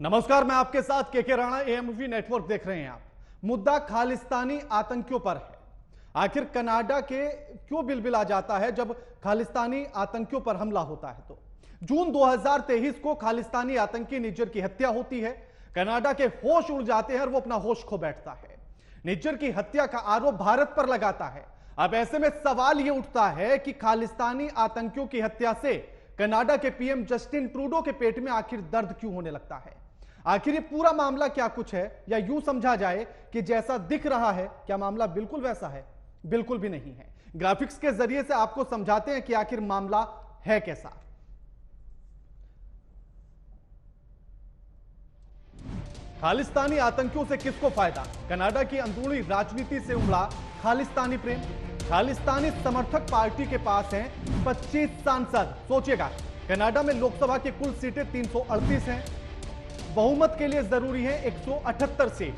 नमस्कार, मैं आपके साथ के राणा। एएमवी नेटवर्क देख रहे हैं आप। मुद्दा खालिस्तानी आतंकियों पर है। आखिर कनाडा के क्यों बिलबिला जाता है जब खालिस्तानी आतंकियों पर हमला होता है? तो जून 2023 को खालिस्तानी आतंकी निज्जर की हत्या होती है। कनाडा के होश उड़ जाते हैं और वो अपना होश खो बैठता है। निज्जर की हत्या का आरोप भारत पर लगाता है। अब ऐसे में सवाल यह उठता है कि खालिस्तानी आतंकियों की हत्या से कनाडा के पीएम जस्टिन ट्रूडो के पेट में आखिर दर्द क्यों होने लगता है? आखिर ये पूरा मामला क्या कुछ है, या यूं समझा जाए कि जैसा दिख रहा है, क्या मामला बिल्कुल वैसा है? बिल्कुल भी नहीं है। ग्राफिक्स के जरिए से आपको समझाते हैं कि आखिर मामला है कैसा। खालिस्तानी आतंकियों से किसको फायदा? कनाडा की अंदरूनी राजनीति से उमड़ा खालिस्तानी प्रेम। खालिस्तानी समर्थक पार्टी के पास हैं 25 सांसद। सोचिएगा, कनाडा में लोकसभा की कुल सीटें 338 हैं। बहुमत के लिए जरूरी है 178 सीट।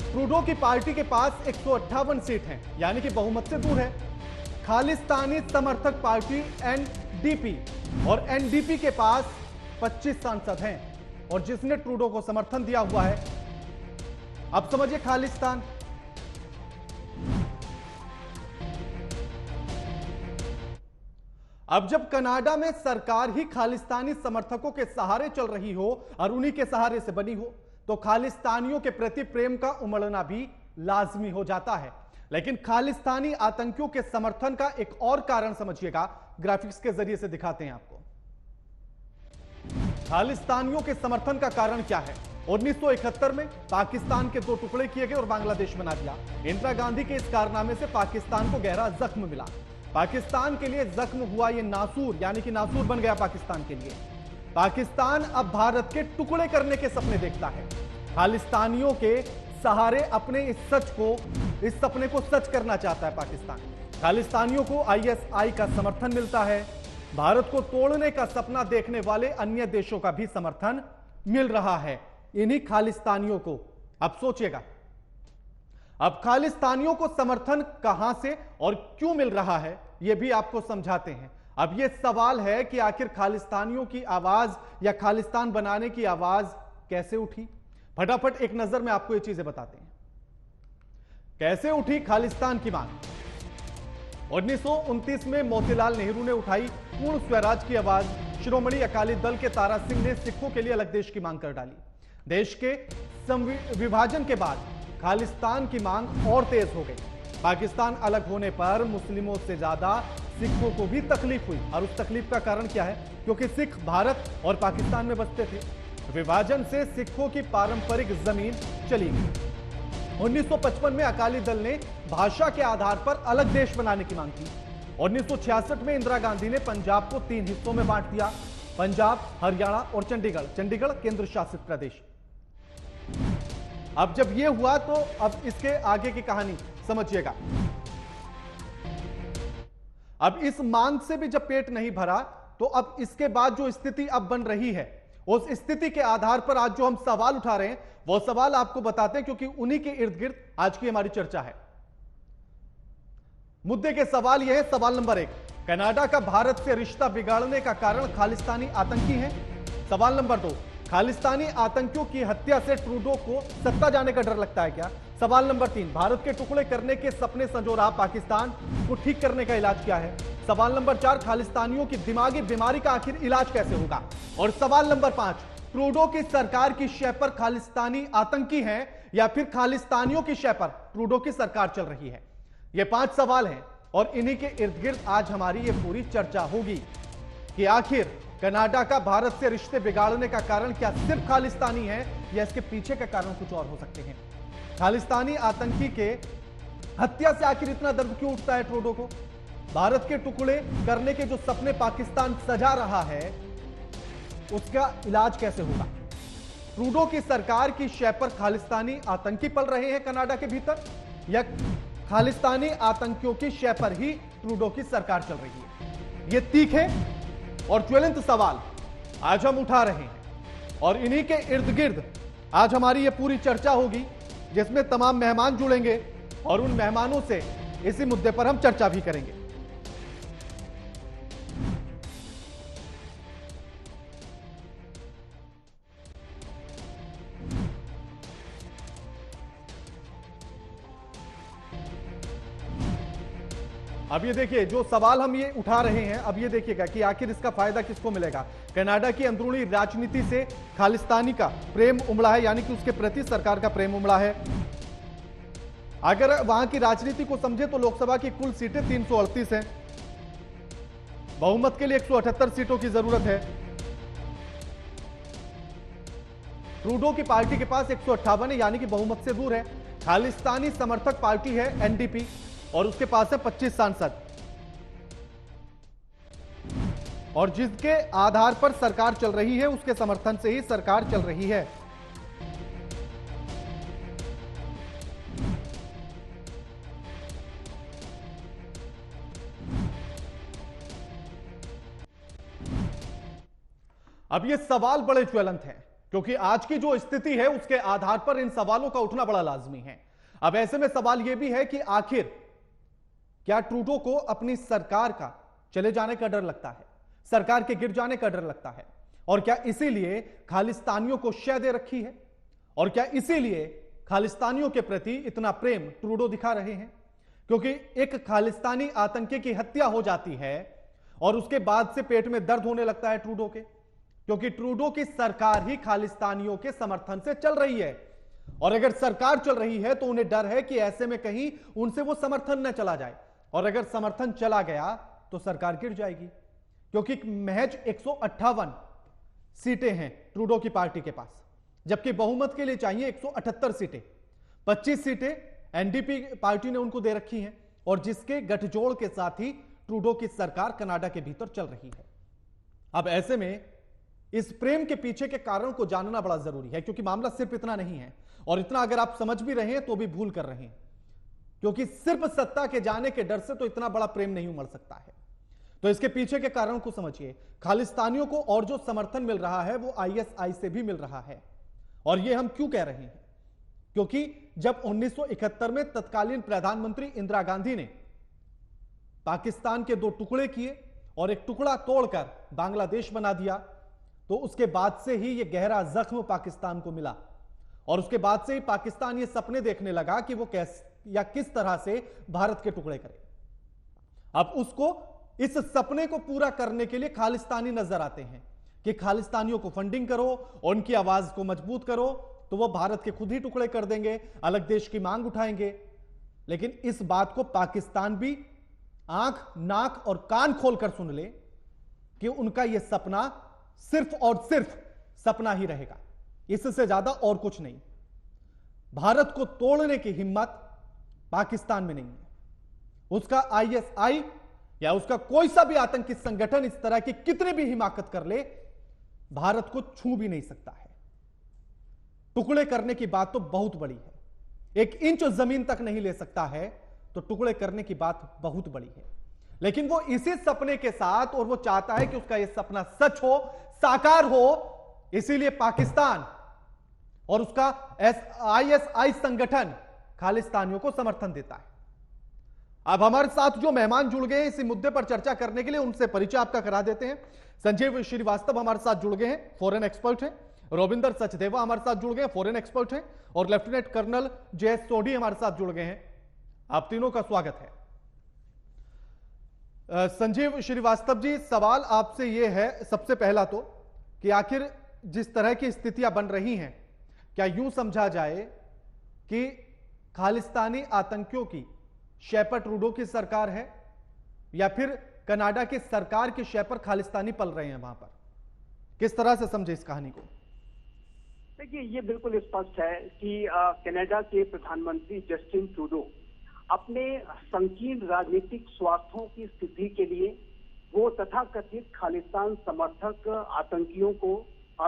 ट्रूडो की पार्टी के पास 158 सीट हैं, यानी कि बहुमत से दूर है। खालिस्तानी समर्थक पार्टी एनडीपी और एनडीपी के पास 25 सांसद हैं, और जिसने ट्रूडो को समर्थन दिया हुआ है। अब समझिए खालिस्तान। अब जब कनाडा में सरकार ही खालिस्तानी समर्थकों के सहारे चल रही हो और उन्हीं के सहारे से बनी हो, तो खालिस्तानियों के प्रति प्रेम का उमड़ना भी लाजमी हो जाता है। लेकिन खालिस्तानी आतंकियों के समर्थन का एक और कारण समझिएगा, ग्राफिक्स के जरिए से दिखाते हैं आपको। खालिस्तानियों के समर्थन का कारण क्या है? 1971 में पाकिस्तान के 2 टुकड़े किए गए और बांग्लादेश बना दिया। इंदिरा गांधी के इस कारनामे से पाकिस्तान को गहरा जख्म मिला। पाकिस्तान के लिए जख्म हुआ ये नासूर, यानी कि नासूर बन गया पाकिस्तान के लिए। पाकिस्तान अब भारत के टुकड़े करने के सपने देखता है। खालिस्तानियों के सहारे अपने इस सपने को सच करना चाहता है पाकिस्तान। खालिस्तानियों को आईएसआई का समर्थन मिलता है। भारत को तोड़ने का सपना देखने वाले अन्य देशों का भी समर्थन मिल रहा है इन्हीं खालिस्तानियों को। अब सोचिएगा, अब खालिस्तानियों को समर्थन कहां से और क्यों मिल रहा है, यह भी आपको समझाते हैं। अब यह सवाल है कि आखिर खालिस्तानियों की आवाज या खालिस्तान बनाने की आवाज कैसे उठी। फटाफट एक नजर में आपको ये चीजें बताते हैं। कैसे उठी खालिस्तान की मांग? 1929 में मोतीलाल नेहरू ने उठाई पूर्ण स्वराज की आवाज। शिरोमणि अकाली दल के तारा सिंह ने सिखों के लिए अलग देश की मांग कर डाली। देश के विभाजन के बाद खालिस्तान की मांग और तेज हो गई। पाकिस्तान अलग होने पर मुस्लिमों से ज्यादा सिखों को भी तकलीफ हुई, और उस तकलीफ का कारण क्या है? क्योंकि सिख भारत और पाकिस्तान में बसते थे। विभाजन से सिखों की पारंपरिक जमीन चली गई। 1955 में अकाली दल ने भाषा के आधार पर अलग देश बनाने की मांग की। 1966 में इंदिरा गांधी ने पंजाब को 3 हिस्सों में बांट दिया, पंजाब, हरियाणा और चंडीगढ़। चंडीगढ़ केंद्र शासित प्रदेश। अब जब यह हुआ तो अब इसके आगे की कहानी समझिएगा। अब इस मांग से भी जब पेट नहीं भरा, तो अब इसके बाद जो स्थिति अब बन रही है, उस स्थिति के आधार पर आज जो हम सवाल उठा रहे हैं, वो सवाल आपको बताते हैं, क्योंकि उन्हीं के इर्द गिर्द आज की हमारी चर्चा है। मुद्दे के सवाल यह है। सवाल नंबर 1, कनाडा का भारत से रिश्ता बिगाड़ने का कारण खालिस्तानी आतंकी हैं। सवाल नंबर 2, खालिस्तानी आतंकियों की हत्या से ट्रूडो को सत्ता जाने का डर लगता है क्या? सवाल नंबर 3, भारत के टुकड़े करने के सपने संजो रहा पाकिस्तान को ठीक करने का इलाज क्या है? सवाल नंबर 4, खालिस्तानियों की दिमागी बीमारी का आखिर इलाज कैसे होगा? और सवाल नंबर 5, ट्रूडो की सरकार की शय पर खालिस्तानी आतंकी हैं, या फिर खालिस्तानियों की शय पर ट्रूडो की सरकार चल रही है? ये 5 सवाल हैं, और इन्हीं के इर्द गिर्द आज हमारी ये पूरी चर्चा होगी कि आखिर कनाडा का भारत से रिश्ते बिगाड़ने का कारण क्या सिर्फ खालिस्तानी है, या इसके पीछे का कारण कुछ और हो सकते हैं? खालिस्तानी आतंकी के हत्या से आखिर इतना दर्द क्यों उठता है ट्रूडो को? भारत के टुकड़े करने के जो सपने पाकिस्तान सजा रहा है, उसका इलाज कैसे होगा? ट्रूडो की सरकार की शय पर खालिस्तानी आतंकी पल रहे हैं कनाडा के भीतर, या खालिस्तानी आतंकियों की शय पर ही ट्रूडो की सरकार चल रही है? ये तीखे और ज्वलंत सवाल आज हम उठा रहे हैं, और इन्हीं के इर्द गिर्द आज हमारी ये पूरी चर्चा होगी, जिसमें तमाम मेहमान जुड़ेंगे, और उन मेहमानों से इसी मुद्दे पर हम चर्चा भी करेंगे। अब ये देखिए जो सवाल हम ये उठा रहे हैं, अब ये देखिएगा कि आखिर इसका फायदा किसको मिलेगा। कनाडा की अंदरूनी राजनीति से खालिस्तानी का प्रेम उमड़ा है, यानी कि उसके प्रति सरकार का प्रेम उमड़ा है। अगर वहां की राजनीति को समझे तो लोकसभा की कुल सीटें 338 हैं, बहुमत के लिए 178 सीटों की जरूरत है। ट्रूडो की पार्टी के पास 158 है, यानी कि बहुमत से दूर है। खालिस्तानी समर्थक पार्टी है एनडीपी, और उसके पास है 25 सांसद, और जिसके आधार पर सरकार चल रही है, उसके समर्थन से ही सरकार चल रही है। अब ये सवाल बड़े ज्वलंत हैं, क्योंकि आज की जो स्थिति है उसके आधार पर इन सवालों का उठना बड़ा लाजमी है। अब ऐसे में सवाल यह भी है कि आखिर क्या ट्रूडो को अपनी सरकार का चले जाने का डर लगता है, सरकार के गिर जाने का डर लगता है, और क्या इसीलिए खालिस्तानियों को शय दे रखी है, और क्या इसीलिए खालिस्तानियों के प्रति इतना प्रेम ट्रूडो दिखा रहे हैं? क्योंकि एक खालिस्तानी आतंकी की हत्या हो जाती है और उसके बाद से पेट में दर्द होने लगता है ट्रूडो के, क्योंकि ट्रूडो की सरकार ही खालिस्तानियों के समर्थन से चल रही है, और अगर सरकार चल रही है तो उन्हें डर है कि ऐसे में कहीं उनसे वो समर्थन न चला जाए, और अगर समर्थन चला गया तो सरकार गिर जाएगी। क्योंकि महज 158 सीटें हैं ट्रूडो की पार्टी के पास, जबकि बहुमत के लिए चाहिए 178 सीटें। 25 सीटें एनडीपी पार्टी ने उनको दे रखी हैं, और जिसके गठजोड़ के साथ ही ट्रूडो की सरकार कनाडा के भीतर चल रही है। अब ऐसे में इस प्रेम के पीछे के कारण को जानना बड़ा जरूरी है, क्योंकि मामला सिर्फ इतना नहीं है, और इतना अगर आप समझ भी रहे हैं तो भी भूल कर रहे हैं, क्योंकि सिर्फ सत्ता के जाने के डर से तो इतना बड़ा प्रेम नहीं उमड़ सकता है। तो इसके पीछे के कारण को समझिए। खालिस्तानियों को और जो समर्थन मिल रहा है वो आईएसआई से भी मिल रहा है, और ये हम क्यों कह रहे हैं? क्योंकि जब 1971 में तत्कालीन प्रधानमंत्री इंदिरा गांधी ने पाकिस्तान के 2 टुकड़े किए और एक टुकड़ा तोड़कर बांग्लादेश बना दिया, तो उसके बाद से ही यह गहरा जख्म पाकिस्तान को मिला, और उसके बाद से ही पाकिस्तान ये सपने देखने लगा कि वो किस तरह से भारत के टुकड़े करे। अब उसको इस सपने को पूरा करने के लिए खालिस्तानी नजर आते हैं कि खालिस्तानियों को फंडिंग करो और उनकी आवाज को मजबूत करो, तो वो भारत के खुद ही टुकड़े कर देंगे, अलग देश की मांग उठाएंगे। लेकिन इस बात को पाकिस्तान भी आंख, नाक और कान खोलकर सुन ले कि उनका यह सपना सिर्फ और सिर्फ सपना ही रहेगा, इससे ज्यादा और कुछ नहीं। भारत को तोड़ने की हिम्मत पाकिस्तान में नहीं है। उसका आईएसआई या उसका कोई सा भी आतंकी संगठन इस तरह की कितनी भी हिमाकत कर ले, भारत को छू भी नहीं सकता है। टुकड़े करने की बात तो बहुत बड़ी है, 1 इंच जमीन तक नहीं ले सकता है, तो टुकड़े करने की बात बहुत बड़ी है। लेकिन वो इसी सपने के साथ, और वो चाहता है कि उसका यह सपना सच हो, साकार हो, इसीलिए पाकिस्तान और उसका आईएसआई संगठन खालिस्तानियों को समर्थन देता है। अब हमारे साथ जो मेहमान जुड़ गए हैं इसी मुद्दे पर चर्चा करने के लिए, उनसे परिचय आपका करा देते हैं। संजीव श्रीवास्तव हमारे साथ जुड़ गए हैं, फॉरेन एक्सपर्ट हैं। रविंदर सचदेवा हमारे साथ जुड़ गए हैं, फॉरेन एक्सपर्ट हैं। और लेफ्टिनेंट कर्नल जयेश सोढ़ी हमारे साथ जुड़ गए हैं। आप तीनों का स्वागत है। संजीव श्रीवास्तव जी, सवाल आपसे यह है सबसे पहला तो कि आखिर जिस तरह की स्थितियां बन रही हैं, क्या यूं समझा जाए कि खालिस्तानी आतंकियों की शय पर ट्रूडो की सरकार है, या फिर कनाडा की सरकार की शय पर खालिस्तानी पल रहे हैं वहां पर? किस तरह से समझे इस कहानी को? देखिए, ये बिल्कुल स्पष्ट है कि कनाडा के प्रधानमंत्री जस्टिन ट्रूडो अपने संकीर्ण राजनीतिक स्वार्थों की सिद्धि के लिए वो तथाकथित खालिस्तान समर्थक आतंकियों को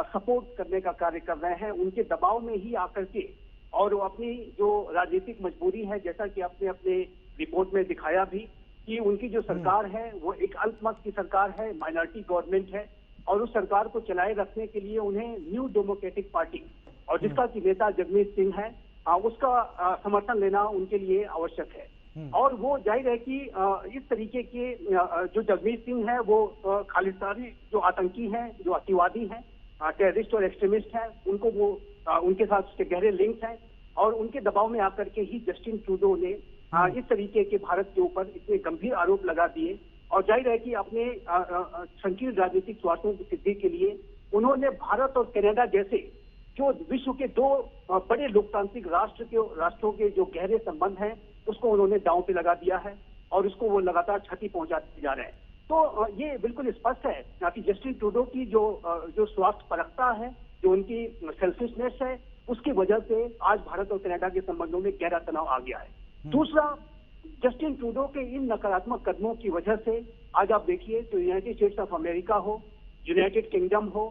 सपोर्ट करने का कार्य कर रहे हैं। उनके दबाव में ही आकर के, और वो अपनी जो राजनीतिक मजबूरी है, जैसा कि आपने अपने रिपोर्ट में दिखाया भी, कि उनकी जो सरकार है वो एक अल्पमत की सरकार है, माइनॉरिटी गवर्नमेंट है, और उस सरकार को चलाए रखने के लिए उन्हें न्यू डेमोक्रेटिक पार्टी और जिसका की नेता जगमीत सिंह है, उसका समर्थन लेना उनके लिए आवश्यक है। और वो जाहिर है कि इस तरीके के जो जगमीत सिंह है वो खालिस्तानी जो आतंकी हैं, जो अतिवादी हैं, टेररिस्ट और एक्सट्रीमिस्ट हैं, उनको वो उनके साथ उसके गहरे लिंक्स हैं, और उनके दबाव में आकर के ही जस्टिन ट्रूडो ने इस तरीके के भारत के ऊपर इतने गंभीर आरोप लगा दिए, और जाहिर है कि अपने संकीर्ण राजनीतिक स्वार्थों की सिद्धि के लिए उन्होंने भारत और कनाडा जैसे जो विश्व के दो बड़े लोकतांत्रिक राष्ट्रों के जो गहरे संबंध हैं उसको उन्होंने दांव पे लगा दिया है, और उसको वो लगातार क्षति पहुंचाते जा रहे हैं। तो ये बिल्कुल स्पष्ट है कि जस्टिन ट्रूडो की जो स्वार्थ परखता है, जो उनकी सेल्फिशनेस है, उसकी वजह से आज भारत और कनाडा के संबंधों में गहरा तनाव आ गया है। दूसरा, जस्टिन ट्रूडो के इन नकारात्मक कदमों की वजह से आज आप देखिए तो यूनाइटेड स्टेट्स ऑफ अमेरिका हो, यूनाइटेड किंगडम हो,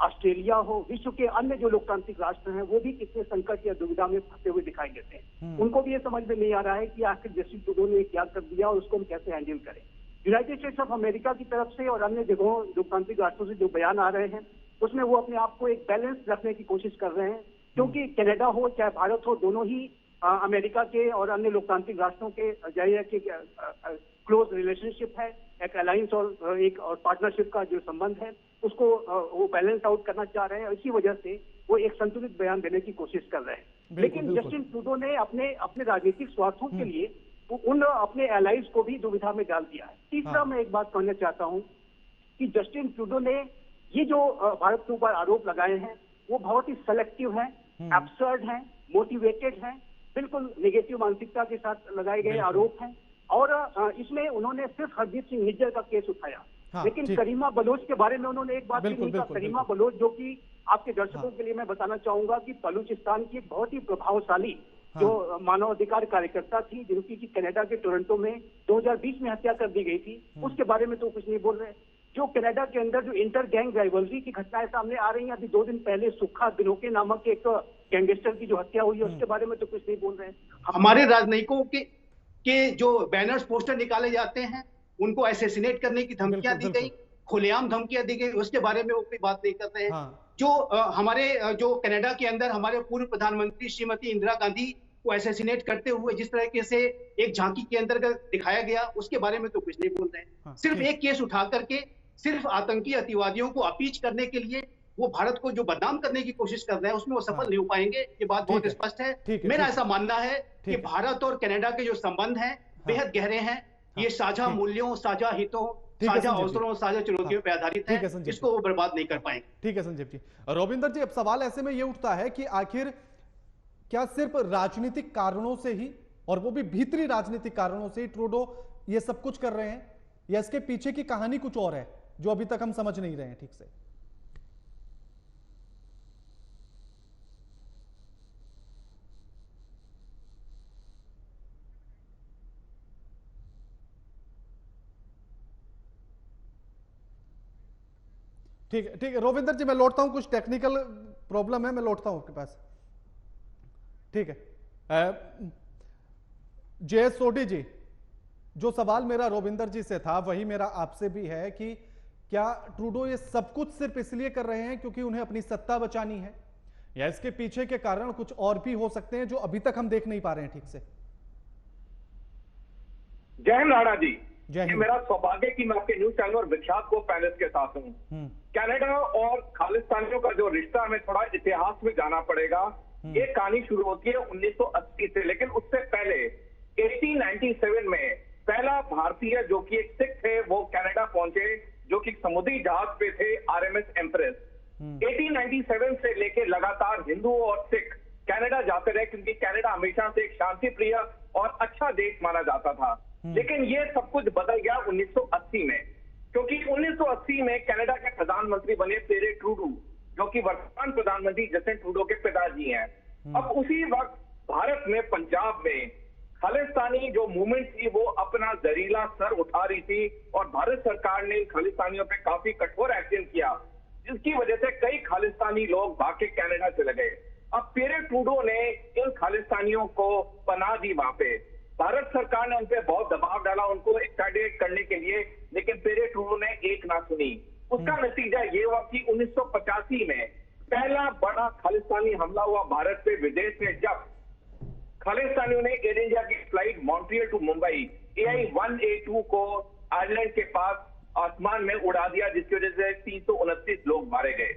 ऑस्ट्रेलिया हो, विश्व के अन्य जो लोकतांत्रिक राष्ट्र हैं वो भी कितने संकट या दुविधा में फंसे हुए दिखाई देते हैं। उनको भी ये समझ में नहीं आ रहा है कि आखिर जस्टिन ट्रूडो ने क्या कर दिया और उसको हम कैसे हैंडल करें। यूनाइटेड स्टेट्स ऑफ अमेरिका की तरफ से और अन्य जगहों लोकतांत्रिक राष्ट्रों से जो बयान आ रहे हैं उसमें वो अपने आप को एक बैलेंस रखने की कोशिश कर रहे हैं, क्योंकि कनाडा हो चाहे भारत हो, दोनों ही अमेरिका के और अन्य लोकतांत्रिक राष्ट्रों के जाहिर है कि क्लोज रिलेशनशिप है, एक अलायंस और एक और पार्टनरशिप का जो संबंध है उसको वो बैलेंस आउट करना चाह रहे हैं, और इसी वजह से वो एक संतुलित बयान देने की कोशिश कर रहे हैं। लेकिन जस्टिन ट्रूडो ने अपने राजनीतिक स्वार्थों के लिए उन अपने एलाइज को भी दुविधा में डाल दिया है। तीसरा, मैं एक बात कहना चाहता हूं कि जस्टिन ट्रूडो ने ये जो भारत के ऊपर आरोप लगाए हैं वो बहुत ही सेलेक्टिव हैं, एब्सर्ड हैं, मोटिवेटेड हैं, बिल्कुल नेगेटिव मानसिकता के साथ लगाए गए आरोप हैं। और इसमें उन्होंने सिर्फ हरदीप सिंह निज्जर का केस उठाया, लेकिन करीमा बलोच के बारे में उन्होंने एक बात भी नहीं कहा। करीमा बलोच, जो कि आपके दर्शकों के लिए मैं बताना चाहूंगा कि बलूचिस्तान की एक बहुत ही प्रभावशाली जो मानवाधिकार कार्यकर्ता थी, जिनकी कि कनाडा के टोरंटो में 2020 में हत्या कर दी गई थी, उसके बारे में तो कुछ नहीं बोल रहे। जो कनाडा के अंदर जो इंटर गैंग राइवलरी की घटनाएं सामने आ रही हैं, अभी 2 दिन पहले सुखा दिनोके नामक एक गैंगस्टर की जो हत्या हुई है उसके बारे में तो कुछ नहीं बोल रहे। हमारे राजनयिकों के जो बैनर्स पोस्टर निकाले जाते हैं, उनको असैसिनेट करने की धमकियां दी गई, खुलेआम धमकियां दी गई, उसके बारे में वो कोई बात नहीं कर रहे हैं। जो हमारे जो कनाडा के अंदर हमारे पूर्व प्रधानमंत्री श्रीमती इंदिरा गांधी को असैसिनेट करते हुए जिस तरीके से एक झांकी के अंदर दिखाया गया, उसके बारे में तो कुछ नहीं बोल रहे हैं। सिर्फ एक केस उठा करके सिर्फ आतंकी अतिवादियों को अपीच करने के लिए वो भारत को जो बदनाम करने की कोशिश कर रहे हैं उसमें वो सफल नहीं हो पाएंगे, ये बात बहुत स्पष्ट है। मेरा ऐसा मानना है कि भारत और कनाडा के जो संबंध हैं बेहद गहरे हैं, ये साझा मूल्यों, साझा हितों, साझा अवसरों, साझा चुनौतियों पर आधारित है, इसको वो बर्बाद नहीं कर पाएंगे। ठीक है संजीव जी। रविंदर जी, अब सवाल ऐसे में ये उठता है कि आखिर क्या सिर्फ राजनीतिक कारणों से ही, और वो भी भीतरी राजनीतिक कारणों से ही ट्रूडो ये सब कुछ कर रहे हैं, या इसके पीछे की कहानी कुछ और है जो अभी तक हम समझ नहीं रहे हैं ठीक से? ठीक है रविंदर जी, मैं लौटता हूं, कुछ टेक्निकल प्रॉब्लम है, मैं लौटता हूं आपके पास। ठीक है जय सोडी जी, जो सवाल मेरा रविंदर जी से था वही मेरा आपसे भी है कि क्या ट्रूडो ये सब कुछ सिर्फ इसलिए कर रहे हैं क्योंकि उन्हें अपनी सत्ता बचानी है, या इसके पीछे के कारण कुछ और भी हो सकते हैं जो अभी तक हम देख नहीं पा रहे हैं ठीक से? जय हिंद राणा जी, ये मेरा सौभाग्य कि मैं आपके न्यूज चैनल और विख्यात को पैनलिस्ट के साथ हूँ। कनाडा और खालिस्तानियों का जो रिश्ता, हमें थोड़ा इतिहास में जाना पड़ेगा। ये कहानी शुरू होती है 1980 से, लेकिन उससे पहले 1897 में पहला भारतीय जो कि एक सिख थे वो कनाडा पहुंचे, जो कि समुद्री जहाज पे थे, आरएमएस एम्प्रेस। 1897 से लेके लगातार हिंदू और सिख कनाडा जाते रहे, क्योंकि कनाडा हमेशा से एक शांति प्रिय और अच्छा देश माना जाता था। लेकिन ये सब कुछ बदल गया 1980 में, क्योंकि 1980 में कनाडा के प्रधानमंत्री बने पियरे ट्रूडो, जो कि वर्तमान प्रधानमंत्री जस्टिन ट्रूडो के पिताजी हैं। अब उसी वक्त भारत में, पंजाब में खालिस्तानी जो मूवमेंट थी वो अपना जहरीला सर उठा रही थी, और भारत सरकार ने खालिस्तानियों पे काफी कठोर एक्शन किया, जिसकी वजह से कई खालिस्तानी लोग भाग के कनाडा चले गए। अब पियरे ट्रूडो ने इन खालिस्तानियों को पनाह दी वहां पे। भारत सरकार ने उन पे बहुत दबाव डाला उनको एक्सट्राडिट करने के लिए, लेकिन पियरे ट्रूडो ने एक ना सुनी। उसका नतीजा ये हुआ कि 1985 में पहला बड़ा खालिस्तानी हमला हुआ भारत पे विदेश से, जब खालिस्तानियों ने एयर इंडिया की flight Montreal to Mumbai AI-182 को आयरलैंड के पास आसमान में उड़ा दिया, जिसकी वजह से 329 लोग मारे गए।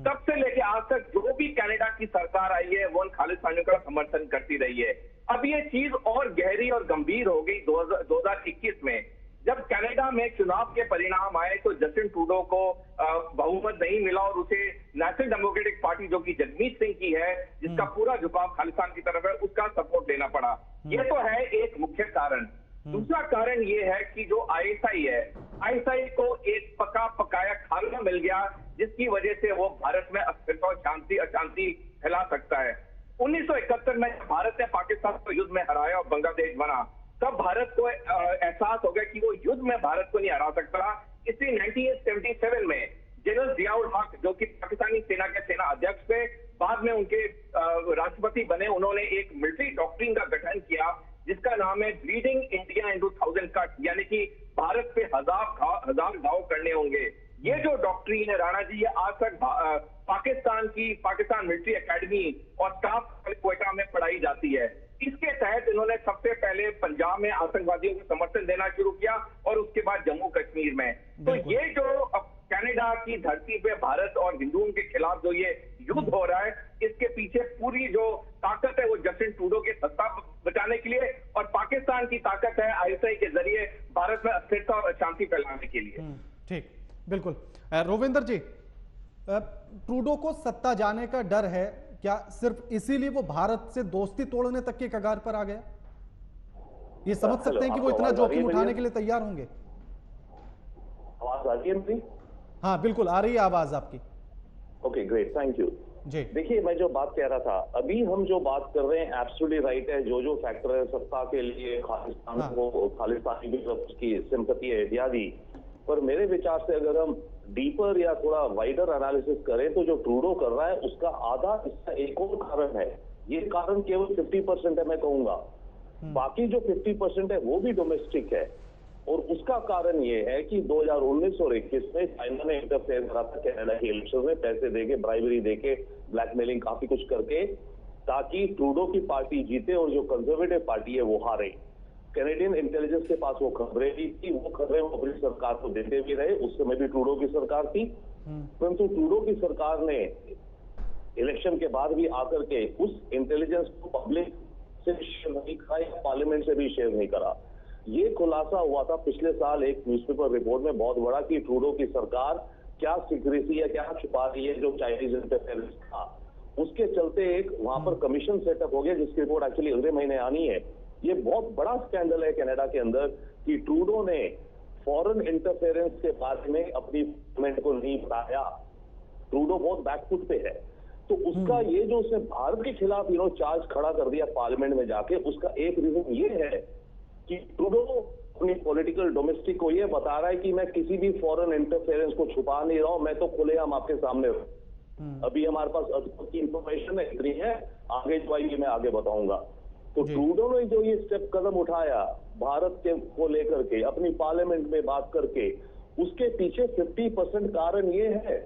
तब से लेके आज तक जो भी कनाडा की सरकार आई है वो उन खालिस्तानियों का समर्थन करती रही है। अब ये चीज और गहरी और गंभीर हो गई 2021 में, जब कनाडा में चुनाव के परिणाम आए तो जस्टिन ट्रूडो को बहुमत नहीं मिला और उसे नेशनल डेमोक्रेटिक पार्टी, जो कि जगमीत सिंह की है, जिसका पूरा झुकाव खालिस्तान की तरफ है, उसका सपोर्ट लेना पड़ा। ये तो है एक मुख्य कारण। दूसरा कारण ये है कि जो आईएसआई है, आईएसआई को एक पका पकाया खाना मिल गया, जिसकी वजह से वो भारत में अस्थिरता और अशांति फैला सकता है। 1971 में भारत ने पाकिस्तान को युद्ध में हराया और बांग्लादेश बना, तब भारत को एहसास हो गया कि वो युद्ध में भारत को नहीं हरा सकता। इसलिए 1977 में जनरल जियाउल हक, जो कि पाकिस्तानी सेना के सेना अध्यक्ष थे, बाद में उनके राष्ट्रपति बने, उन्होंने एक मिलिट्री डॉक्ट्रिन का गठन किया जिसका नाम है ब्लीडिंग इंडिया इनटू 1000 कट, यानी कि भारत पे हजार घाव करने होंगे। ये जो डॉक्ट्रिन है राणा जी, ये आज तक पाकिस्तान मिलिट्री एकेडमी और स्टाफ क्वेटा में पढ़ाई जाती है। इसके तहत इन्होंने सबसे पहले पंजाब में आतंकवादियों को समर्थन देना शुरू किया और उसके बाद जम्मू कश्मीर में। तो ये जो कनाडा की धरती पे भारत और हिंदुओं के खिलाफ जो ये युद्ध हो रहा है, इसके पीछे पूरी जो ताकत है वो जस्टिन ट्रूडो की सत्ता बचाने के लिए, और पाकिस्तान की ताकत है आईएसआई के जरिए भारत में अस्थिरता और अशांति फैलाने के लिए। ठीक, बिल्कुल। रोविंदर जी, ट्रूडो को सत्ता जाने का डर है, क्या सिर्फ इसीलिए वो भारत से दोस्ती तोड़ने तक के कगार पर आ गया? ये समझ सकते हैं कि वो इतना जोखिम उठाने के लिए तैयार होंगे? आवाज आ रही है मेरी? हाँ बिल्कुल आ रही है आवाज आपकी। ओके ग्रेट, थैंक यू जी। देखिए, मैं जो बात कह रहा था, अभी हम जो बात कर रहे हैं एब्सोल्युटली राइट है। जो फैक्टर है सत्ता के लिए खालिस्तान को, खालिस्तानी भी उसकी सिंपैथी है इत्यादि, पर मेरे विचार से अगर हम डीपर या थोड़ा वाइडर एनालिसिस करें तो जो ट्रूडो कर रहा है उसका आधा हिस्सा एक और कारण है। ये कारण केवल 50% है मैं कहूंगा, बाकी जो 50% है वो भी डोमेस्टिक है। और उसका कारण ये है कि 2019 और 21 में चाइना ने इंटरफेयर करा था कनाडा के इलेक्शन में, पैसे देके, ब्राइबरी देके, ब्लैकमेलिंग काफी कुछ करके, ताकि ट्रूडो की पार्टी जीते और जो कंजर्वेटिव पार्टी है वो हारे। कैनेडियन इंटेलिजेंस के पास वो खबरें भी थी, वो खबरें वो अपनी सरकार को देते भी रहे। उस समय भी ट्रूडो की सरकार थी, परंतु ट्रूडो की सरकार ने इलेक्शन के बाद भी आकर के उस इंटेलिजेंस को पब्लिक से शेयर नहीं करा या पार्लियामेंट से भी शेयर नहीं करा। ये खुलासा हुआ था पिछले साल एक न्यूज़पेपर रिपोर्ट में बहुत बड़ा, कि ट्रूडो की सरकार क्या सीक्रेसी है, क्या छुपा रही है जो चाइनीज इंटरफेरेंस था। उसके चलते एक वहां पर कमीशन सेटअप हो गया, जिसकी रिपोर्ट एक्चुअली अगले महीने आनी है। ये बहुत बड़ा स्कैंडल है कनाडा के अंदर कि ट्रूडो ने फॉरेन इंटरफेरेंस के बारे में अपनी गवर्नमेंट को नहीं बताया। ट्रूडो बहुत बैकफुट पे है, तो उसका ये जो उसने भारत के खिलाफ चार्ज खड़ा कर दिया पार्लियामेंट में जाके, उसका एक रीजन ये है कि ट्रूडो अपनी पॉलिटिकल डोमेस्टिक को ये बता रहा है कि मैं किसी भी फॉरेन इंटरफेरेंस को छुपा नहीं रहा हूं, मैं तो खुलेआम आपके सामने हूं। अभी हमारे पास की इंफॉर्मेशन इतनी है, आगे जो आएगी मैं आगे बताऊंगा। तो ट्रूडो ने जो ये स्टेप कदम उठाया भारत के को लेकर के, अपनी पार्लियामेंट में बात करके, उसके पीछे 50% कारण ये है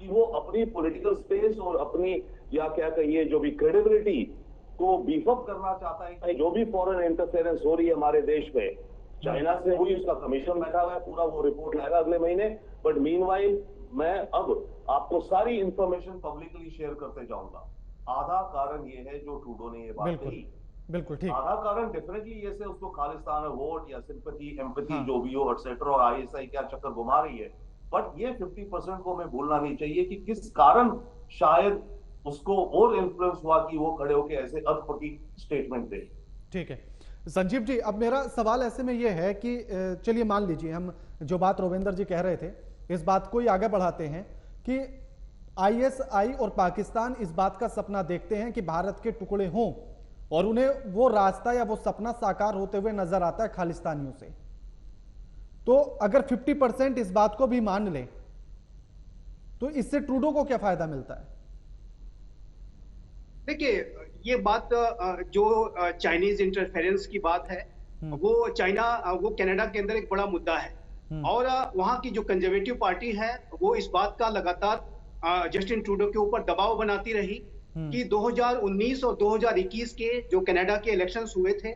कि वो अपनी पॉलिटिकल स्पेस और अपनी, या क्या कहिए, जो भी क्रेडिबिलिटी को बीफअप करना चाहता है। जो भी फॉरेन इंटरफेरेंस हो रही है हमारे देश में, चाइना से हुई, उसका कमीशन बैठा हुआ है, पूरा वो रिपोर्ट लाएगा अगले महीने। बट मीनवाइल मैं अब आपको सारी इंफॉर्मेशन पब्लिकली शेयर करते जाऊंगा। आधा कारण ये है जो ट्रूडो ने ये बात कही, बिल्कुल ठीक। आधा कारण डेफिनेटली ये से उसको खालिस्तान वोट या सिंपैथी, एम्पैथी जो भी हो, एटसेट्रा, और आईएसआई क्या चक्कर घुमा रही है। बट ये 50% को हमें भूलना नहीं चाहिए कि किस कारण शायद उसको और इन्फ्लुएंस हुआ कि वो खड़े होकर ऐसे अर्थपटी स्टेटमेंट दे। ठीक है संजीव जी, अब मेरा सवाल ऐसे में ये है कि चलिए मान लीजिए हम जो बात रोविंदर जी कह रहे थे, इस बात को ही आगे बढ़ाते हैं कि आईएसआई और पाकिस्तान इस बात का सपना देखते हैं कि भारत के टुकड़े हों, और उन्हें वो रास्ता या वो सपना साकार होते हुए नजर आता है खालिस्तानियों से। तो अगर 50% इस बात को भी मान ले तो इससे ट्रूडो को क्या फायदा मिलता है? देखिए, ये बात जो चाइनीज इंटरफेरेंस की बात है, वो कनाडा के अंदर एक बड़ा मुद्दा है। और वहां की जो कंजर्वेटिव पार्टी है वो इस बात का लगातार जस्टिन ट्रूडो के ऊपर दबाव बनाती रही कि 2019 और 2021 के जो कनाडा के इलेक्शंस हुए थे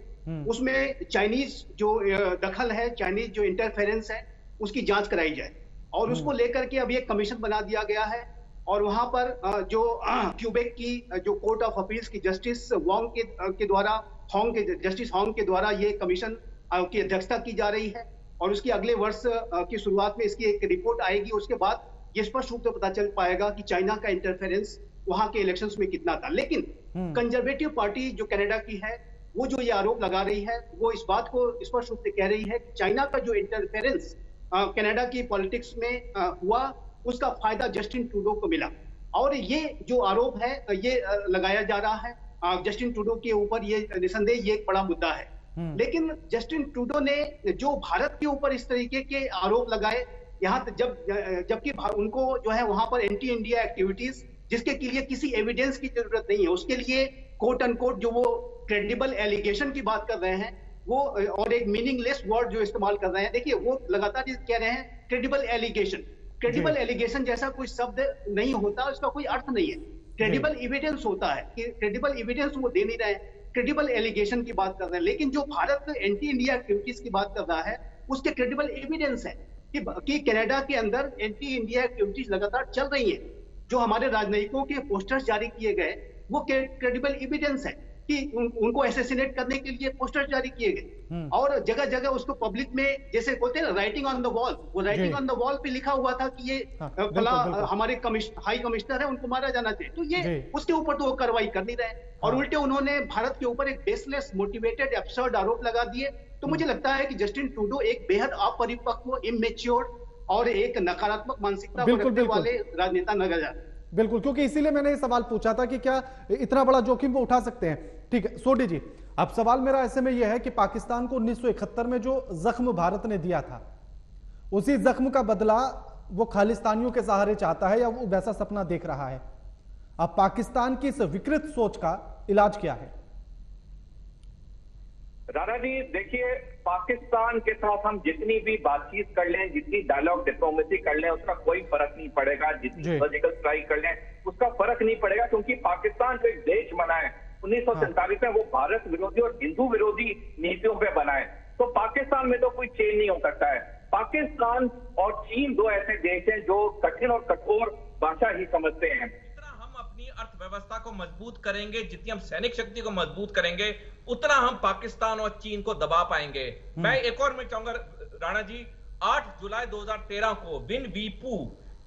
उसमें चाइनीज जो दखल है, चाइनीज जो इंटरफेरेंस है, उसकी जांच कराई जाए। और उसको लेकर के अब एक कमीशन बना दिया गया है और वहां पर जो क्यूबेक की जो कोर्ट ऑफ अपील्स की जस्टिस वॉन्ग के द्वारा जस्टिस हॉन्ग के द्वारा ये कमीशन की अध्यक्षता की जा रही है और उसकी अगले वर्ष की शुरुआत में इसकी एक रिपोर्ट आएगी। उसके बाद ये स्पष्ट रूप से पता चल पाएगा कि चाइना का इंटरफेरेंस वहां के इलेक्शंस में कितना था। लेकिन कंजर्वेटिव पार्टी जो कनाडा की है वो जो ये आरोप लगा रही है वो इस बात को स्पष्ट रूप से कह रही है कि चाइना का जो इंटरफेरेंस कनाडा की पॉलिटिक्स में हुआ उसका फायदा जस्टिन ट्रूडो को मिला। और ये जो आरोप है ये लगाया जा रहा है जस्टिन ट्रूडो के ऊपर, ये निसंदेह ये एक बड़ा मुद्दा है। लेकिन जस्टिन ट्रूडो ने जो भारत के ऊपर इस तरीके के आरोप लगाए, यहाँ जबकि उनको जो है वहां पर एंटी इंडिया एक्टिविटीज जिसके लिए किसी एविडेंस की जरूरत नहीं है, उसके लिए कोट अनकोट जो वो क्रेडिबल एलिगेशन की बात कर रहे हैं वो और एक मीनिंगलेस वर्ड जो इस्तेमाल कर रहे हैं। देखिए वो लगातार कह रहे हैं क्रेडिबल एलिगेशन। क्रेडिबल एलिगेशन जैसा कोई शब्द नहीं होता, उसका कोई अर्थ नहीं है। क्रेडिबल एविडेंस होता है कि क्रेडिबल एविडेंस वो दे नहीं रहे हैं, क्रेडिबल एलिगेशन की बात कर रहे हैं। लेकिन जो भारत एंटी इंडिया एक्टिविटीज की बात कर रहा है उसके क्रेडिबल एविडेंस है कि कनाडा के अंदर एंटी इंडिया एक्टिविटीज लगातार चल रही है। जो हमारे राजनयिकों के पोस्टर्स जारी किए गए वो क्रेडिबल एविडेंस है कि उनको असैसिनेट करने के लिए पोस्टर जारी किए गए और जगह जगह उसको पब्लिक में जैसे बोलते हैं राइटिंग ऑन द वॉल, वो राइटिंग ऑन द वॉल पे लिखा हुआ था कि ये फला हमारे हाई कमिश्नर है उनको मारा जाना चाहिए। तो ये उसके ऊपर तो वो कार्रवाई कर नहीं रहे और उल्टे उन्होंने भारत के ऊपर एक बेसलेस मोटिवेटेड एब्सर्ड आरोप लगा दिए। तो मुझे लगता है कि जस्टिन ट्रूडो एक बेहद अपरिपक्व, इमेच्योर और एक नकारात्मक मानसिकता रखने वाले राजनेता नजर आ रहे हैं। बिल्कुल, क्योंकि इसीलिए मैंने ये सवाल पूछा था कि क्या इतना बड़ा जोखिम वो उठा सकते हैं। ठीक है सोडी जी, अब सवाल मेरा ऐसे में यह है कि पाकिस्तान को 1971 में जो जख्म भारत ने दिया था उसी जख्म का बदला वो खालिस्तानियों के सहारे चाहता है या वो वैसा सपना देख रहा है? अब पाकिस्तान की इस विकृत सोच का इलाज क्या है? राणा जी देखिए, पाकिस्तान के साथ हम जितनी भी बातचीत कर लें, जितनी डायलॉग डिप्लोमेसी कर लें, उसका कोई फर्क नहीं पड़ेगा। जितनी सर्जिकल स्ट्राइक कर लें उसका फर्क नहीं पड़ेगा, क्योंकि पाकिस्तान जो एक देश बना है 1947 में वो भारत विरोधी और हिंदू विरोधी नीतियों पे बना है। तो पाकिस्तान में तो कोई चेंज नहीं हो सकता है। पाकिस्तान और चीन दो ऐसे देश हैं जो कठिन और कठोर भाषा ही समझते हैं। अपनी अर्थव्यवस्था को मजबूत करेंगे, जितनी हम सैनिक शक्ति को मजबूत करेंगे उतना हम पाकिस्तान और चीन को दबा पाएंगे। मैं एक और मैं चाहूंगा राणा जी, 8 जुलाई 2013 को विन वीपू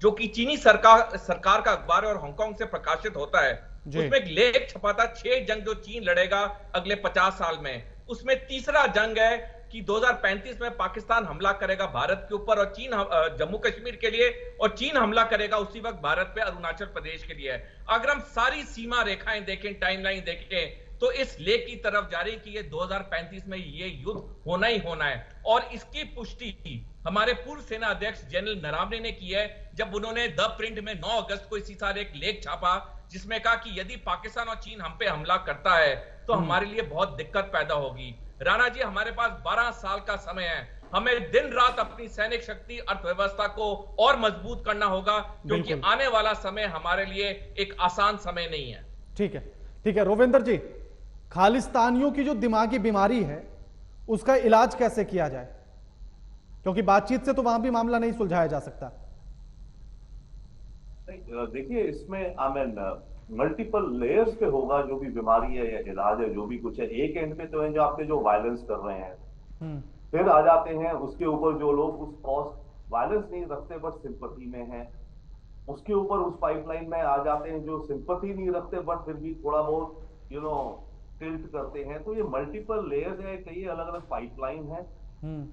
जो कि चीनी सरकार का अखबार और हांगकांग से प्रकाशित होता है, उसमें एक लेख छपा था 6 जंग जो चीन लड़ेगा अगले 50 साल में। उसमें तीसरा जंग है कि 2035 में पाकिस्तान हमला करेगा भारत के ऊपर और चीन जम्मू कश्मीर के लिए, और चीन हमला करेगा उसी वक्त भारत पे अरुणाचल प्रदेश के लिए। अगर हम सारी सीमा रेखाएं देखें, टाइमलाइन देखें, तो इस लेख की तरफ जा रही कि ये 2035 में ये युद्ध होना ही होना है। और इसकी पुष्टि हमारे पूर्व सेना अध्यक्ष जनरल नरवणे ने की है जब उन्होंने द प्रिंट में 9 अगस्त को इसी तरह एक लेख छापा जिसमें कहा कि यदि पाकिस्तान और चीन हम पे हमला करता है तो हमारे लिए बहुत दिक्कत पैदा होगी। राणा जी, हमारे पास 12 साल का समय है, हमें दिन रात अपनी सैनिक शक्ति, अर्थव्यवस्था को और मजबूत करना होगा, क्योंकि आने वाला समय हमारे लिए एक आसान समय नहीं है। ठीक है रोविंदर जी, खालिस्तानियों की जो दिमागी बीमारी है उसका इलाज कैसे किया जाए, क्योंकि बातचीत से तो वहां भी मामला नहीं सुलझाया जा सकता। देखिए इसमें मल्टीपल लेयर्स पे होगा जो भी बीमारी है या इलाज है जो भी कुछ है। एक एंड पे तो है जो आपके जो वायलेंस कर रहे हैं, फिर आ जाते हैं उसके ऊपर जो लोग उस कॉज वायलेंस नहीं रखते बट सिंपैथी में हैं, उसके ऊपर उस पाइपलाइन में आ जाते हैं जो सिंपैथी नहीं रखते बट फिर भी थोड़ा बहुत टिल्ट करते हैं। तो ये मल्टीपल लेयर्स है, कई अलग अलग पाइपलाइन है।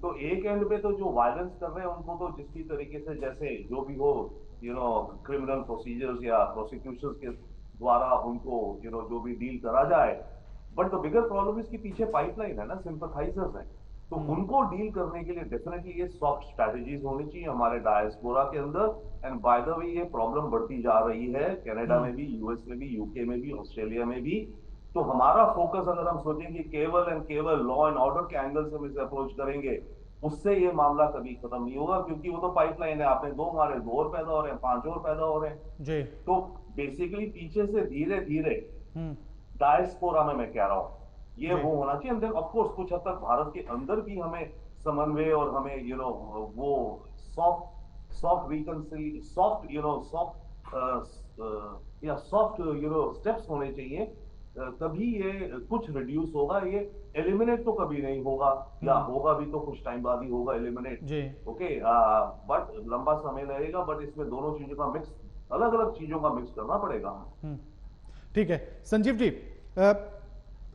तो एक एंड पे तो जो वायलेंस कर रहे हैं उनको तो जिसकी तरीके से जैसे जो भी हो क्रिमिनल प्रोसीजर्स या प्रोसिक्यूशन के द्वारा उनको जो भी डील करा जाए। बट द बिगर प्रॉब्लम इसके पीछे पाइपलाइन है ना, सिंपैथाइजर्स हैं, तो उनको डील करने के लिए डेफिनेटली ये सॉफ्ट स्ट्रैटेजीज होनी चाहिए हमारे डायस्पोरा के अंदर। एंड बाय द वे ये प्रॉब्लम बढ़ती जा रही है कनाडा में भी, यूएस में भी, यूके में भी, ऑस्ट्रेलिया में भी। तो हमारा फोकस अगर हम सोचेंगे केवल एंड केवल लॉ एंड ऑर्डर के एंगल से हम इसे अप्रोच करेंगे, उससे ये मामला कभी खत्म नहीं होगा, क्योंकि वो तो पाइपलाइन है। आपने 2 मारे 2 और पैदा हो रहे हैं, 5 और पैदा हो रहे हैं जी। तो बेसिकली पीछे से धीरे धीरे डायस्पोरा में मैं कह रहा हूं ये वो होना चाहिए। एंड ऑफ कोर्स कुछ हद तक भारत के अंदर भी हमें समन्वय और हमें वो सॉफ्ट या सॉफ्ट स्टेप्स होने चाहिए, तभी ये कुछ रिड्यूस होगा। ये एलिमिनेट तो कभी नहीं होगा, या होगा भी तो कुछ टाइम बाद ही होगा एलिमिनेट। ओके, बट लंबा समय लगेगा। बट इसमें दोनों चीजों का मिक्स, अलग अलग चीजों का मिक्स करना पड़ेगा। ठीक है संजीव जी,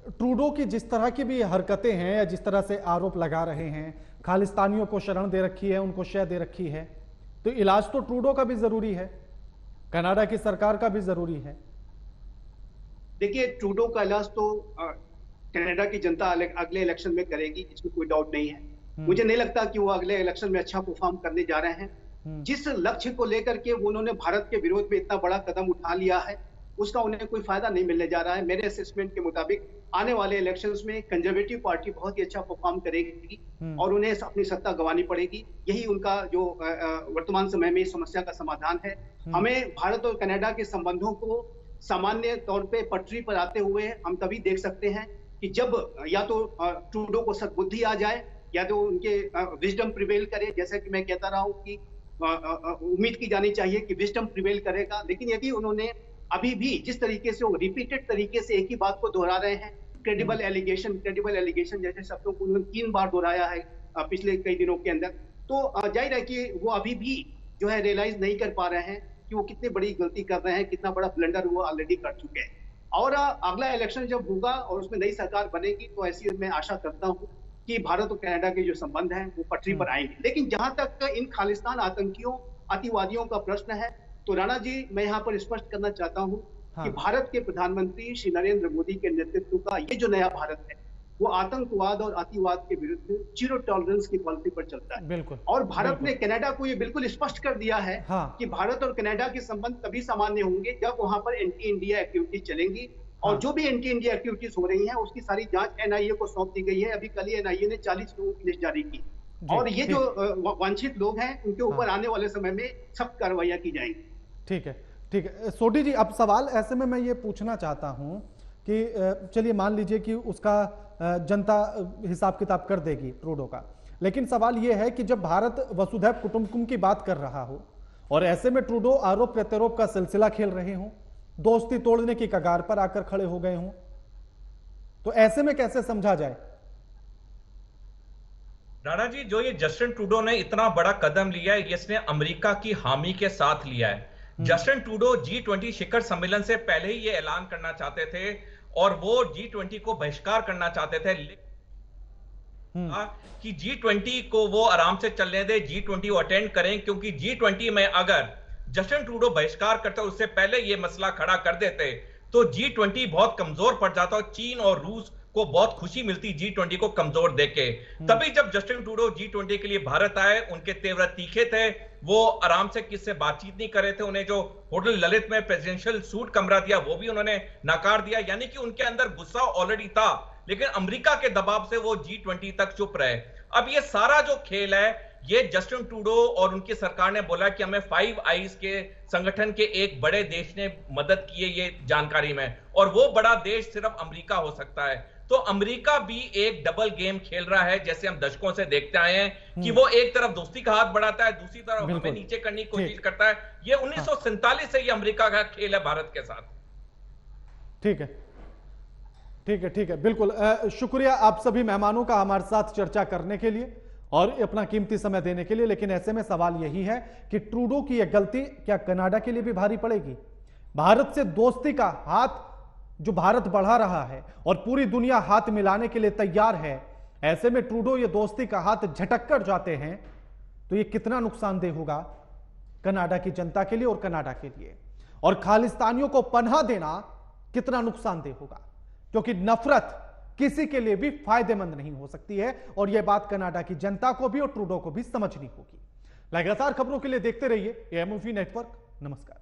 ट्रूडो की जिस तरह की भी हरकतें हैं या जिस तरह से आरोप लगा रहे हैं, खालिस्तानियों को शरण दे रखी है, उनको शय दे रखी है, तो इलाज तो ट्रूडो का भी जरूरी है, कनाडा की सरकार का भी जरूरी है। देखिए, ट्रूडो का इलाज तो कनाडा की जनता अगले इलेक्शन में करेगी, इसमें कोई डाउट नहीं है। मुझे नहीं लगता कि वो अगले इलेक्शन में अच्छा परफॉर्म करने जा रहे हैं। जिस लक्ष्य को लेकर के उन्होंने भारत के विरोध में इतना बड़ा कदम उठा लिया है, उसका उन्हें कोई फायदा नहीं मिलने जा रहा है। मेरे असेसमेंट के मुताबिक आने वाले इलेक्शंस में कंजर्वेटिव पार्टी बहुत ही अच्छा परफॉर्म करेगी और उन्हें अपनी सत्ता गंवानी पड़ेगी। यही उनका जो वर्तमान समय में समस्या का समाधान है। हमें भारत और कनाडा के संबंधों को सामान्य तौर पे पटरी पर आते हुए हम तभी देख सकते हैं कि जब या तो ट्रूडो को सद्बुद्धि आ जाए या तो उनके विजडम प्रिवेल करे। जैसा कि मैं कहता रहा हूं कि उम्मीद की जानी चाहिए कि विजडम प्रिवेल करेगा, लेकिन यदि उन्होंने अभी भी जिस तरीके से वो रिपीटेड तरीके से एक ही बात को दोहरा रहे हैं, क्रेडिबल एलिगेशन जैसे शब्दों को उन्होंने 3 बार दोहराया है पिछले कई दिनों के अंदर, तो जाहिर है कि वो अभी भी जो है रियलाइज नहीं कर पा रहे हैं कि वो कितनी बड़ी गलती कर रहे हैं, कितना बड़ा ब्लंडर वो ऑलरेडी कर चुके हैं। और अगला इलेक्शन जब होगा और उसमें नई सरकार बनेगी, तो ऐसी मैं आशा करता हूँ कि भारत और कनाडा के जो संबंध हैं वो पटरी पर आएंगे। लेकिन जहां तक इन खालिस्तान आतंकियों, अतिवादियों का प्रश्न है, तो राणा जी मैं यहाँ पर स्पष्ट करना चाहता हूँ कि भारत के प्रधानमंत्री श्री नरेंद्र मोदी के नेतृत्व का ये जो नया भारत है, वो आतंकवाद और अतिवाद के विरुद्ध जीरो टॉलरेंस की पॉलिसी पर चलता है। बिल्कुल। और भारत ने कनाडा को ये बिल्कुल स्पष्ट कर दिया है कि भारत और कनाडा के संबंध तभी सामान्य होंगे जब वहां पर एंटी इंडिया एक्टिविटीज चलेंगी। और जो भी एंटी इंडिया एक्टिविटीज हो रही हैं उसकी सारी जांच एनआईए को सौंप दी गई है। अभी कल ही एनआईए ने 40 लोगों की लिस्ट जारी की और ये जो वांछित लोग हैं उनके ऊपर आने वाले समय में सख्त कार्रवाइयां की जाएंगी। ठीक है, ठीक है सोडी जी, अब सवाल ऐसे में मैं ये पूछना चाहता हूं कि चलिए मान लीजिए कि उसका जनता हिसाब किताब कर देगी ट्रूडो का, लेकिन सवाल ये है कि जब भारत वसुधैव कुटुंबकम की बात कर रहा हो और ऐसे में ट्रूडो आरोप प्रत्यारोप का सिलसिला खेल रहे हों, दोस्ती तोड़ने की कगार पर आकर खड़े हो गए हों, तो ऐसे में कैसे समझा जाए? राणा जी, जो ये जस्टिन ट्रूडो ने इतना बड़ा कदम लिया है, इसने अमेरिका की हामी के साथ लिया है। जस्टिन ट्रूडो G20 शिखर सम्मेलन से पहले ही ये ऐलान करना चाहते थे और वो G20 को बहिष्कार करना चाहते थे कि G20 को वो आराम से चलने दे, G20 वो अटेंड करें, क्योंकि G20 में अगर जस्टिन ट्रूडो बहिष्कार करते उससे पहले ये मसला खड़ा कर देते तो G20 बहुत कमजोर पड़ जाता और चीन और रूस को बहुत खुशी मिलती G20 को कमजोर देके। तभी जब जस्टिन ट्रूडो G20 के लिए भारत आए, उनके तेवर तीखे थे, वो आराम से किससे बातचीत नहीं कर रहे थे। उन्हें जो होटल ललित में प्रेसिडेंशियल सूट कमरा दिया वो भी उन्होंने नकार दिया, यानी कि उनके अंदर गुस्सा ऑलरेडी था, लेकिन अमेरिका के दबाव से वो G20 तक चुप रहे। अब ये सारा जो खेल है, ये जस्टिन ट्रूडो और उनकी सरकार ने बोला कि हमें 5 आइज के संगठन के एक बड़े देश ने मदद की है ये जानकारी में, और वो बड़ा देश सिर्फ अमेरिका हो सकता है। तो अमेरिका भी एक डबल गेम खेल रहा है, जैसे हम दशकों से देखते आए हैं कि वो एक तरफ दोस्ती का हाथ बढ़ाता है, दूसरी तरफ हमें नीचे करने की कोशिश करता है। ये 1947 से ये अमेरिका का खेल है भारत के साथ। ठीक है, ठीक है, ठीक है, बिल्कुल। शुक्रिया आप सभी मेहमानों का हमारे साथ चर्चा करने के लिए और अपना कीमती समय देने के लिए। लेकिन ऐसे में सवाल यही है कि ट्रूडो की यह गलती क्या कनाडा के लिए भी भारी पड़ेगी? भारत से दोस्ती का हाथ जो भारत बढ़ा रहा है और पूरी दुनिया हाथ मिलाने के लिए तैयार है, ऐसे में ट्रूडो ये दोस्ती का हाथ झटक कर जाते हैं तो ये कितना नुकसानदेह होगा कनाडा की जनता के लिए और कनाडा के लिए, और खालिस्तानियों को पनाह देना कितना नुकसानदेह होगा, क्योंकि नफरत किसी के लिए भी फायदेमंद नहीं हो सकती है और यह बात कनाडा की जनता को भी और ट्रूडो को भी समझनी होगी। लगातार खबरों के लिए देखते रहिए एएमओवी नेटवर्क। नमस्कार।